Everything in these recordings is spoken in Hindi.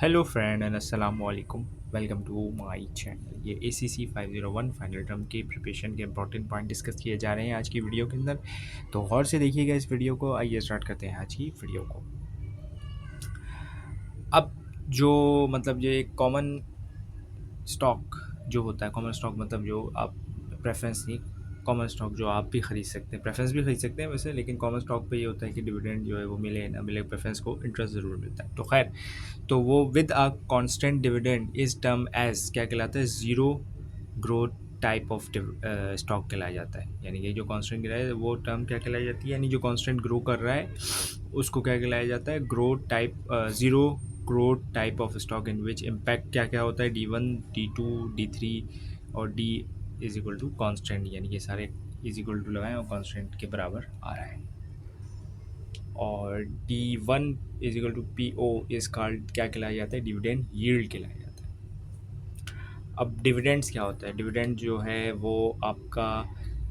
हेलो फ्रेंड एंड अस्सलाम वालेकुम। Welcome to my channel. ये ACC 501 फाइनल टर्म के प्रिपरेशन के इंपॉर्टेंट पॉइंट डिस्कस किए जा रहे हैं आज की वीडियो के अंदर। तो गौर से देखिएगा इस वीडियो को। आइए स्टार्ट करते हैं आज की वीडियो को। अब जो मतलब ये कॉमन स्टॉक जो होता है, कॉमन स्टॉक मतलब जो आप प्रेफरेंस नहीं, कॉमन स्टॉक जो आप भी खरीद सकते हैं, प्रेफरेंस भी खरीद सकते हैं वैसे, लेकिन कॉमन स्टॉक पे ये होता है कि डिविडेंड जो है वो मिले ना मिले, प्रेफरेंस को इंटरेस्ट ज़रूर मिलता है। तो खैर, तो वो with a constant dividend is term as क्या कहलाता है, zero growth type of stock कहलाया जाता है। यानी कि जो कांस्टेंट गिरा है वो टर्म क्या कहलाई जाती है, यानी जो कांस्टेंट ग्रो कर रहा है उसको क्या कहलाया जाता है, growth type, zero growth type of stock in which impact क्या क्या होता है, D1 D2 D3 और D is equal to constant, यानी कि सारे इज इक्वल टू लगाएं और कॉन्स्टेंट के बराबर आ रहा है। और D1 is equal to PO is called क्या कहलाया जाता है, डिविडेंड यील्ड कहलाया जाता है। अब डिविडेंड्स क्या होता है, डिविडेंड जो है वो आपका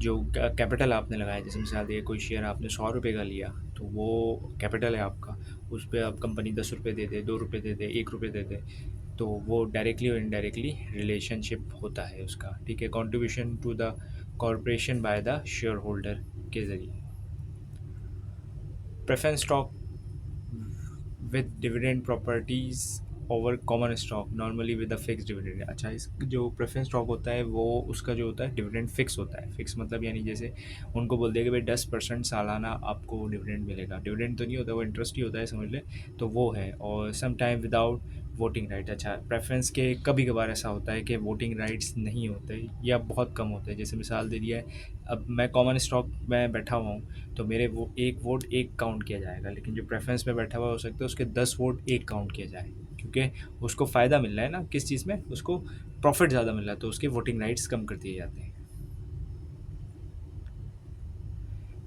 जो कैपिटल आपने लगाया, जैसे मिसाल दिए कोई शेयर आपने 100 रुपये का लिया, तो वो कैपिटल है आपका, उस पर अब कंपनी 10 रुपये दे दे, 2 रुपये दे दे, 1 रुपये दे दे, तो वो डायरेक्टली और इनडायरेक्टली रिलेशनशिप होता है उसका। ठीक है, contribution to the corporation by the share holder के ज़रिए। Preference stock with dividend properties over common stock normally with a fix dividend. अच्छा, इस जो प्रेफरेंस स्टॉक होता है वो उसका जो होता है डिविडेंड फिक्स होता है। फिक्स मतलब यानी जैसे उनको बोल दिया कि भाई 10% सालाना आपको डिविडेंड मिलेगा। डिविडेंड तो नहीं होता, वो इंटरेस्ट ही होता है, समझ ले। तो वो है, और some time without voting right. अच्छा, प्रेफरेंस के कभी कभार ऐसा होता है कि वोटिंग राइट्स नहीं होते या बहुत कम होते हैं। जैसे मिसाल दे दिया है, अब मैं कॉमन स्टॉक में बैठा हुआ हूँ तो मेरे वो एक वोट एक काउंट किया जाएगा, लेकिन जो प्रेफरेंस में बैठा हुआ हो सकता है उसके 10 वोट एक काउंट किया जाए, क्योंकि उसको फ़ायदा मिल रहा है ना किस चीज़ में, उसको प्रॉफिट ज़्यादा मिल रहा है, तो उसके वोटिंग राइट्स कम कर दिए जाते हैं।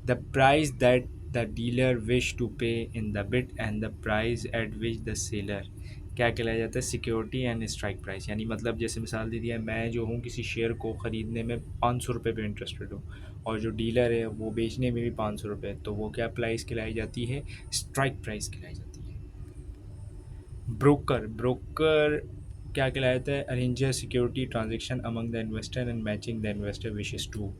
The price that the dealer wish to pay in the bid and the price at which the seller क्या कहलाया जाता है, सिक्योरिटी एंड स्ट्राइक प्राइस। यानी मतलब जैसे मिसाल दे दिया है, मैं जो हूँ किसी शेयर को ख़रीदने में 500 रुपये पे इंटरेस्टेड हूँ, और जो डीलर है वो बेचने में भी 500 रुपये, तो वो क्या प्राइस कहलाई जाती है, स्ट्राइक प्राइस कहलाई जाती है। ब्रोकर, ब्रोकर क्या कहलाता है, arranger security transaction among the investor and matching the investor wishes to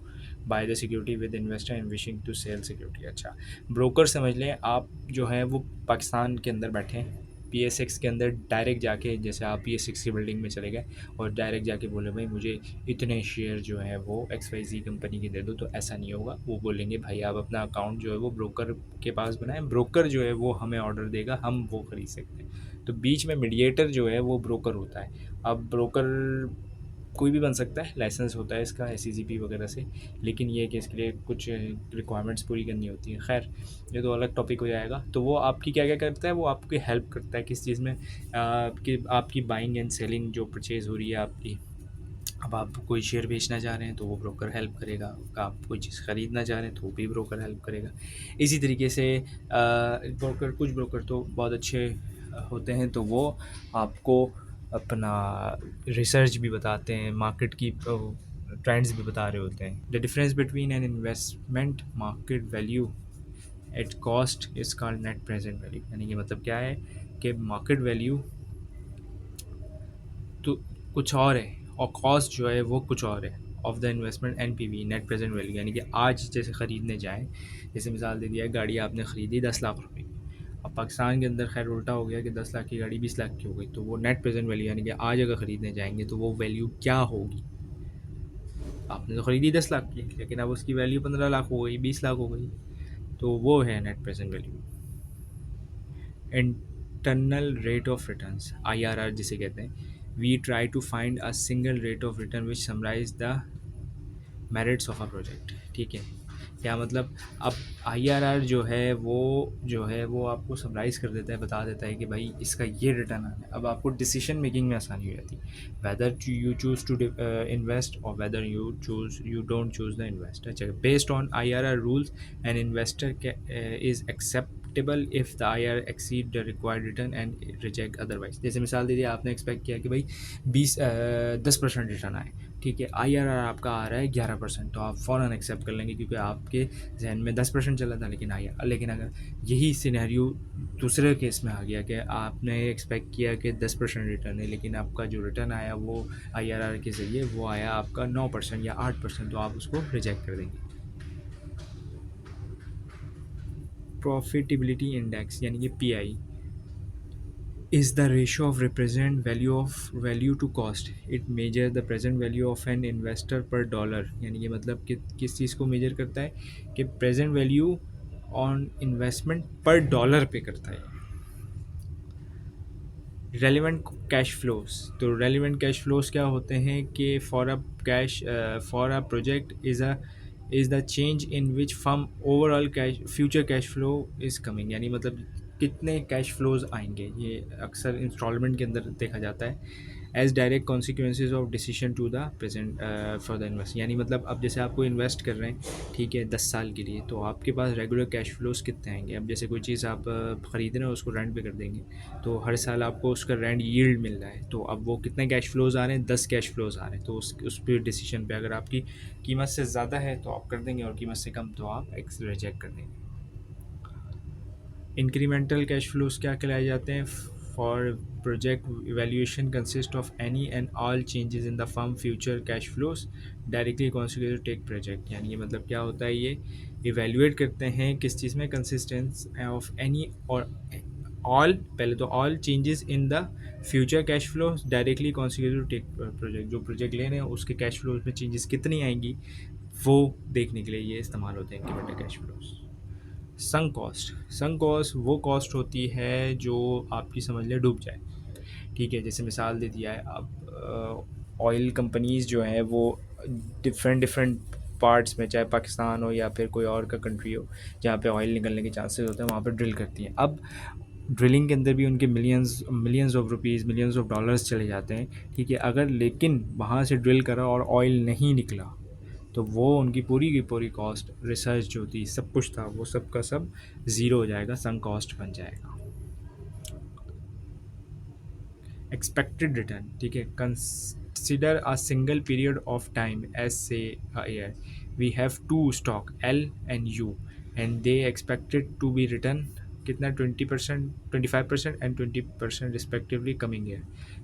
buy the security with investor and wishing to sell security. अच्छा, ब्रोकर समझ लें आप जो है वो पाकिस्तान के अंदर बैठे हैं, PSX के अंदर डायरेक्ट जाके, जैसे आप PSX की बिल्डिंग में चले गए और डायरेक्ट जाके बोले भाई मुझे इतने शेयर जो है वो XYZ कंपनी के दे दो, तो ऐसा नहीं होगा। वो बोलेंगे भाई आप अपना अकाउंट जो है वो ब्रोकर के पास बनाएं, ब्रोकर जो है वो हमें ऑर्डर देगा, हम वो खरीद सकते हैं। तो बीच में मीडिएटर जो है वो ब्रोकर होता है। अब ब्रोकर कोई भी बन सकता है, लाइसेंस होता है इसका SCCP वगैरह से, लेकिन ये है कि इसके लिए कुछ रिक्वायरमेंट्स पूरी करनी होती है। खैर, ये तो अलग टॉपिक हो जाएगा। तो वो आपकी क्या क्या करता है, वो आपकी हेल्प करता है किस चीज़ में, कि आपकी बाइंग एंड सेलिंग जो परचेज़ हो रही है आपकी। अब आप कोई शेयर बेचना चाह रहे हैं तो वो ब्रोकर हेल्प करेगा, आप कोई चीज़ ख़रीदना चाह रहे हैं तो वो भी ब्रोकर हेल्प करेगा। इसी तरीके से ब्रोकर, कुछ ब्रोकर तो बहुत अच्छे होते हैं, तो वो आपको अपना रिसर्च भी बताते हैं, मार्केट की ट्रेंड्स भी बता रहे होते हैं। The difference between an investment market value at cost is called net present value. यानी कि मतलब क्या है कि मार्केट वैल्यू तो कुछ और है और कॉस्ट जो है वो कुछ और है, of the investment NPV, net present value. यानी कि आज जैसे ख़रीदने जाएँ, जैसे मिसाल दे दिया है, गाड़ी आपने ख़रीदी 10 लाख रुपए की। अब पाकिस्तान के अंदर खैर उल्टा हो गया कि 10 लाख की गाड़ी 20 लाख की हो गई, तो वो नेट प्रेजेंट वैल्यू, यानी कि आज अगर ख़रीदने जाएंगे तो वो वैल्यू क्या होगी। आपने तो ख़रीदी 10 लाख की, लेकिन अब उसकी वैल्यू 15 लाख हो गई, 20 लाख हो गई, तो वो है net present value. Internal rate of returns, IRR जिसे कहते हैं, we try to find a single rate of return which summarise the merits of a project. ठीक है, क्या मतलब, अब IRR जो है वो आपको समराइज़ कर देता है, बता देता है कि भाई इसका ये रिटर्न आना है। अब आपको डिसीजन मेकिंग में आसानी हो जाती है, whether you choose to invest और whether you don't choose the invest. अच्छा, based on IRR rules an investor is except acceptable if the IRR exceed the required return and reject otherwise. जैसे मिसाल दे दी, आपने एक्सपेक्ट किया कि भाई 10% रिटर्न आए, ठीक है, IRR आपका आ रहा है 11%, तो आप फ़ौरन एक्सेप्ट कर लेंगे क्योंकि आपके जहन में 10% चला था, लेकिन अगर यही सिनेरियो दूसरे केस में आ गया कि आपने एक्सपेक्ट किया कि 10% रिटर्न है, लेकिन आपका जो रिटर्न आया वो IRR के ज़रिए वो आया आपका 9% या 8%, तो आप उसको रिजेक्ट कर देंगे। प्रॉफिटेबिलिटी इंडेक्स यानी कि PI is the ratio of represent value to cost. It measure the present value of an investor per dollar, यानी कि मतलब कि किस चीज़ को मेजर करता है कि प्रेजेंट वैल्यू ऑन इन्वेस्टमेंट पर डॉलर पे करता है। रेलिवेंट कैश फ्लोज, तो रेलिवेंट कैश फ्लोज क्या होते हैं कि for a project is the change in which firm overall cash future cash flow is coming, यानी मतलब कितने कैश फ्लोज आएंगे, ये अक्सर इंस्टॉलमेंट के अंदर देखा जाता है। As direct consequences of decision to the present for the invest, यानी मतलब अब जैसे आपको इन्वेस्ट कर रहे हैं, ठीक है, 10 साल के लिए, तो आपके पास रेगुलर कैश फ्लोज कितने आएंगे। अब जैसे कोई चीज़ आप ख़रीद रहे हैं, उसको रेंट पे कर देंगे, तो हर साल आपको उसका रेंट यील्ड मिल रहा है, तो अब वो कितने कैश फ्लोज आ रहे हैं, 10 कैश फ्लोज आ रहे हैं, तो उस पर डिसीजन पे अगर आपकी कीमत से ज़्यादा है तो आप कर देंगे, और कीमत से कम तो आप रिजेक्ट कर देंगे। इंक्रीमेंटल कैश फ्लोज क्या कहलाए जाते हैं? For project evaluation consist of any and all changes in the firm future cash flows directly consequence tech project, यानी ये मतलब क्या होता है, ये इवेल्यूएट करते हैं किस चीज़ में, कंसिस्टेंस ऑफ एनी और ऑल, पहले तो all changes in the future cash flow directly consequence tech project, जो प्रोजेक्ट ले रहे हैं उसके कैश फ्लोज में चेंजेस कितनी आएंगी वो देखने के लिए ये इस्तेमाल होते हैं incremental cash flows. Sunk cost वो कॉस्ट होती है जो आपकी समझ ले डूब जाए, ठीक है। जैसे मिसाल दे दिया है, अब ऑयल कंपनीज़ जो हैं वो डिफरेंट डिफरेंट पार्ट्स में, चाहे पाकिस्तान हो या फिर कोई और का कंट्री हो जहाँ पे ऑयल निकलने के चांसेस होते हैं, वहाँ पर ड्रिल करती हैं। अब ड्रिलिंग के अंदर भी उनके millions of rupees, millions of dollars चले जाते हैं, ठीक है। अगर लेकिन वहाँ से ड्रिल करा और ऑयल नहीं निकला, तो वो उनकी पूरी की पूरी कॉस्ट, रिसर्च जो थी, सब कुछ था, वो सब का सब ज़ीरो हो जाएगा, संक कॉस्ट बन जाएगा। एक्सपेक्टेड रिटर्न, ठीक है, consider a single period of time as say a year, we have to stock L and U and they expected to be return कितना, 20%, 25% एंड 20% रिस्पेक्टिवली कमिंग ईयर,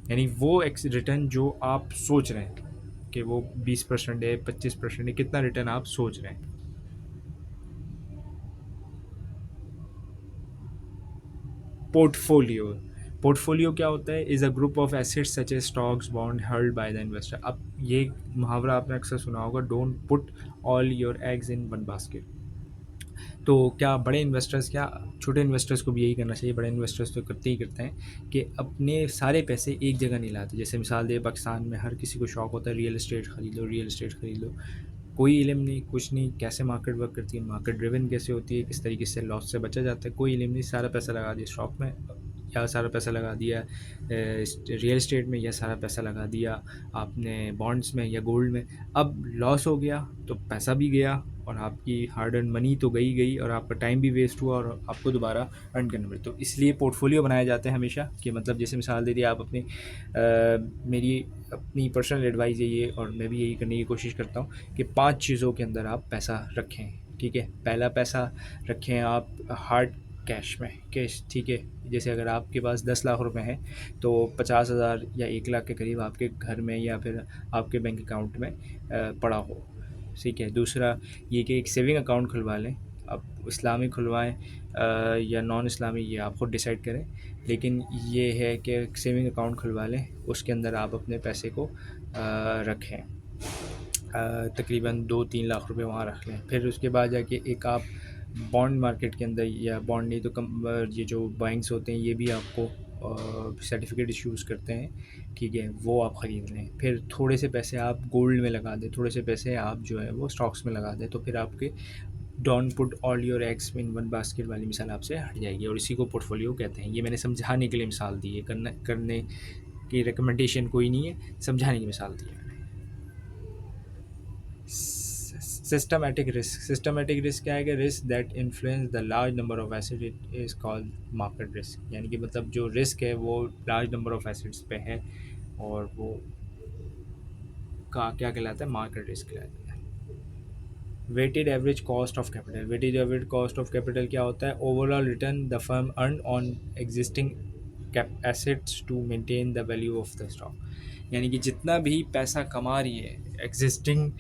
यानी वो रिटर्न जो आप सोच रहे हैं कि वो 20% है, 25% है, कितना रिटर्न आप सोच रहे हैं। पोर्टफोलियो, पोर्टफोलियो क्या होता है, is a group of assets such as stocks bond held by the investor. अब ये मुहावरा आपने अक्सर सुना होगा, don't put all your eggs in one basket. तो क्या बड़े इन्वेस्टर्स, क्या छोटे इन्वेस्टर्स को भी यही करना चाहिए? बड़े इन्वेस्टर्स तो करते ही करते हैं कि अपने सारे पैसे एक जगह नहीं लाते। जैसे मिसाल दे, पाकिस्तान में हर किसी को शौक़ होता है रियल इस्टेट ख़रीद लो, रियल इस्टेट ख़रीद लो, कोई इल्म नहीं, कुछ नहीं, कैसे मार्केट वर्क करती है, मार्केट ड्रिवन कैसे होती है, किस तरीके से लॉस से बचा जाता है, कोई इल्म नहीं, सारा पैसा लगा दिया स्टॉक में, या सारा पैसा लगा दिया रियल इस्टेट में, या सारा पैसा लगा दिया आपने बॉन्ड्स में या गोल्ड में। अब लॉस हो गया तो पैसा भी गया, और आपकी हार्ड अर्न मनी तो गई गई, और आपका टाइम भी वेस्ट हुआ, और आपको दोबारा अर्न करना पड़े। तो इसलिए पोर्टफोलियो बनाए जाते हैं हमेशा, कि मतलब जैसे मिसाल दे दी आप अपनी मेरी अपनी पर्सनल एडवाइस यही है, और मैं भी यही करने की कोशिश करता हूँ कि 5 चीज़ों के अंदर आप पैसा रखें, ठीक है। पहला पैसा रखें आप हार्ड कैश में, कैश, ठीक है। जैसे अगर आपके पास 10 लाख रुपए हैं, तो 50,000 या 1 लाख के करीब आपके घर में या फिर आपके बैंक अकाउंट में पड़ा हो, ठीक है। दूसरा ये कि एक सेविंग अकाउंट खुलवा लें, अब इस्लामी खुलवाएं या नॉन इस्लामी, ये आप खुद डिसाइड करें, लेकिन ये है कि सेविंग अकाउंट खुलवा लें, उसके अंदर आप अपने पैसे को रखें, तकरीबन 2-3 लाख रुपए वहाँ रख लें। फिर उसके बाद जाके एक आप बॉन्ड मार्केट के अंदर, या बॉन्ड नहीं तो ये जो बैंक्स होते हैं ये भी आपको सर्टिफिकेट इश्यूज़ करते हैं, ठीक है, वो आप ख़रीद लें। फिर थोड़े से पैसे आप गोल्ड में लगा दें, थोड़े से पैसे आप जो है वो स्टॉक्स में लगा दें, तो फिर आपके don't put all your eggs in one basket वाली मिसाल आपसे हट जाएगी, और इसी को पोर्टफोलियो कहते हैं। ये मैंने समझाने के लिए मिसाल दी है, करने की रिकमेंडेशन कोई नहीं है, समझाने की मिसाल दी है मैंने। सिस्टमेटिक रिस्क क्या है कि risk that influence the large number of asset it is called market risk, यानी कि मतलब जो रिस्क है वो लार्ज नंबर ऑफ एसेट्स पे है और वो का क्या कहलाता है, मार्केट रिस्क कहलाता है। Weighted average cost of capital क्या होता है, overall return the firm earn on existing cap assets to maintain the value of the stock, यानी कि जितना भी पैसा कमा रही है एग्जिस्टिंग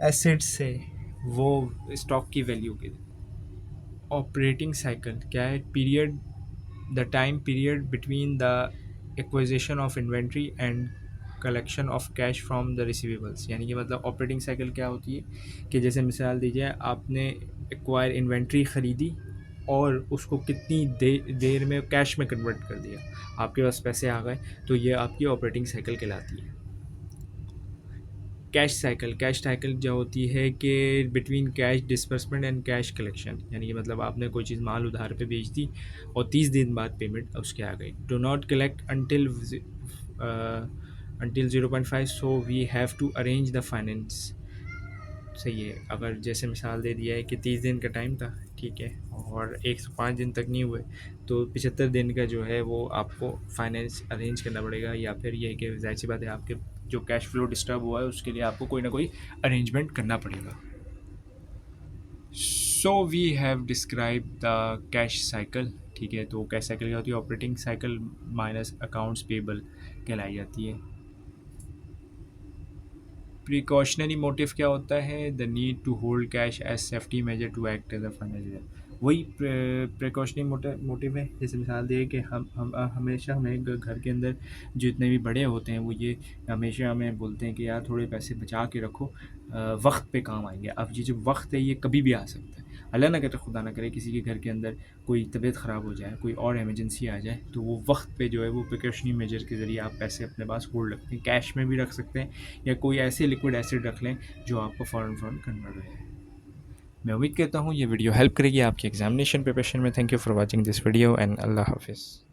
एसेट्स से वो स्टॉक की वैल्यू के। ऑपरेटिंग साइकिल क्या है, period the time period between the acquisition of inventory and collection of cash from the receivables, यानी कि मतलब ऑपरेटिंग साइकिल क्या होती है कि जैसे मिसाल दीजिए आपने एक्वायर इन्वेंट्री ख़रीदी और उसको कितनी देर में कैश में कन्वर्ट कर दिया, आपके पास पैसे आ गए, तो ये आपकी ऑपरेटिंग साइकिल कहलाती है। कैश साइकिल जो होती है कि between cash disbursement and cash collection, यानी कि मतलब आपने कोई चीज़ माल उधार पे बेच दी और 30 दिन बाद पेमेंट उसके आ गई। Do not collect until 0.5, so we have to arrange the finance. सही है, अगर जैसे मिसाल दे दिया है कि 30 दिन का टाइम था, ठीक है, और 105 दिन तक नहीं हुए, तो 75 दिन का जो है वो आपको फाइनेंस अरेंज करना पड़ेगा, या फिर ये है कि ज़ाहिर सी बात है आपके जो कैश फ्लो डिस्टर्ब हुआ है उसके लिए आपको कोई ना कोई अरेंजमेंट करना पड़ेगा। So we have describe the cash cycle, ठीक है, तो कैश साइकिल क्या होती है, operating cycle minus accounts payable कहलाई जाती है। प्रिकॉशनरी मोटिव क्या होता है, the need to hold cash as safety measure to act as a financial, वही प्रिकॉशनरी मोटिव है। जैसे मिसाल दे कि हम हमेशा हमें घर के अंदर जितने भी बड़े होते हैं वो ये हमेशा हमें बोलते हैं कि यार थोड़े पैसे बचा के रखो, वक्त पे काम आएंगे। अब ये जो वक्त है ये कभी भी आ सकता है, अल्लाह ना करे खुदा ना करे किसी के घर के अंदर कोई तबीयत ख़राब हो जाए, कोई और इमरजेंसी आ जाए, तो वो वक्त पे जो है वो प्रिकॉशनरी मेजर के ज़रिए आप पैसे अपने पास होल्ड रखते हैं, कैश में भी रख सकते हैं या कोई ऐसे लिक्विड एसिड रख लें जो आपको फ़ौरन कन्वर्ट हो जाए। मैं उम्मीद करता हूँ ये वीडियो हेल्प करेगी आपकी एग्जामिनेशन प्रिपरेशन में। Thank you for watching this video and अल्लाह हाफिज़।